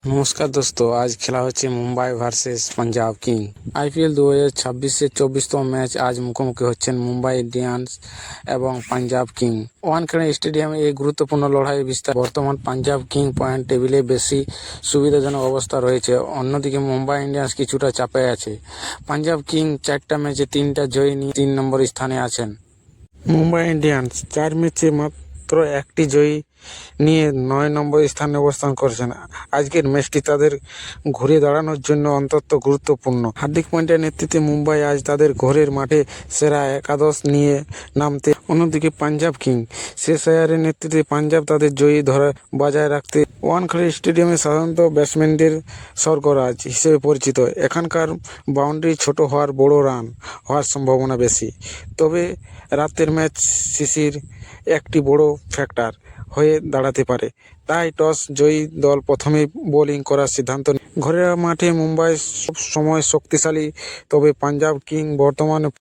নমস্কার দোস্ত, আজ খেলা হচ্ছে Mumbai versus Punjab king. IPL 2026-এর 24তম ম্যাচ আজ মুখোমুখি হচ্ছেন মুম্বাই ইন্ডিয়ান্স এবং পাঞ্জাব কিং। ওয়ানখেড়ে স্টেডিয়ামে এই গুরুত্বপূর্ণ লড়াই বিস্তার। বর্তমান পাঞ্জাব কিং পয়েন্ট টেবিলে বেশি সুবিধাজনক অবস্থা রয়েছে, অন্যদিকে মুম্বাই ইন্ডিয়ান্স কিছুটা চাপে আছে। পাঞ্জাব কিং 4টা ম্যাচে 3টা জয় নিয়ে 3 নম্বর স্থানে আছেন। মুম্বাই ইন্ডিয়ান্স 4 ম্যাচে মাত্র 1টি জয় নিয়ে 9 নম্বর স্থানে অবস্থান করছেন। আজকের ম্যাচটি তাদের ঘুরে দাঁড়ানোর জন্য অত্যন্ত গুরুত্বপূর্ণ। হার্দিক পান্ডিয়ার নেতৃত্বে মুম্বাই আজ তাদের ঘরের মাঠে সেরা একাদশ নিয়ে নামতে। অন্যদিকে পাঞ্জাব কিং শেরশায়ারের নেতৃত্বে পাঞ্জাব তাদের জয়ী ধরা বজায় রাখতে। ওয়ানখেড়ে স্টেডিয়ামে সাধারণত ব্যাটসম্যানদের স্বর্গরাজ হিসেবে পরিচিত। এখানকার বাউন্ডারি ছোট হওয়ার বড় রান হওয়ার সম্ভাবনা বেশি, তবে রাতের ম্যাচ সিসির একটি বড় ফ্যাক্টর হয়ে দাঁড়াতে পারে। তাই টস জয়ী দল প্রথমেই বোলিং করার সিদ্ধান্ত নেয়। ঘরের মাঠে মুম্বাই সব সময় শক্তিশালী, তবে পাঞ্জাব কিং বর্তমানে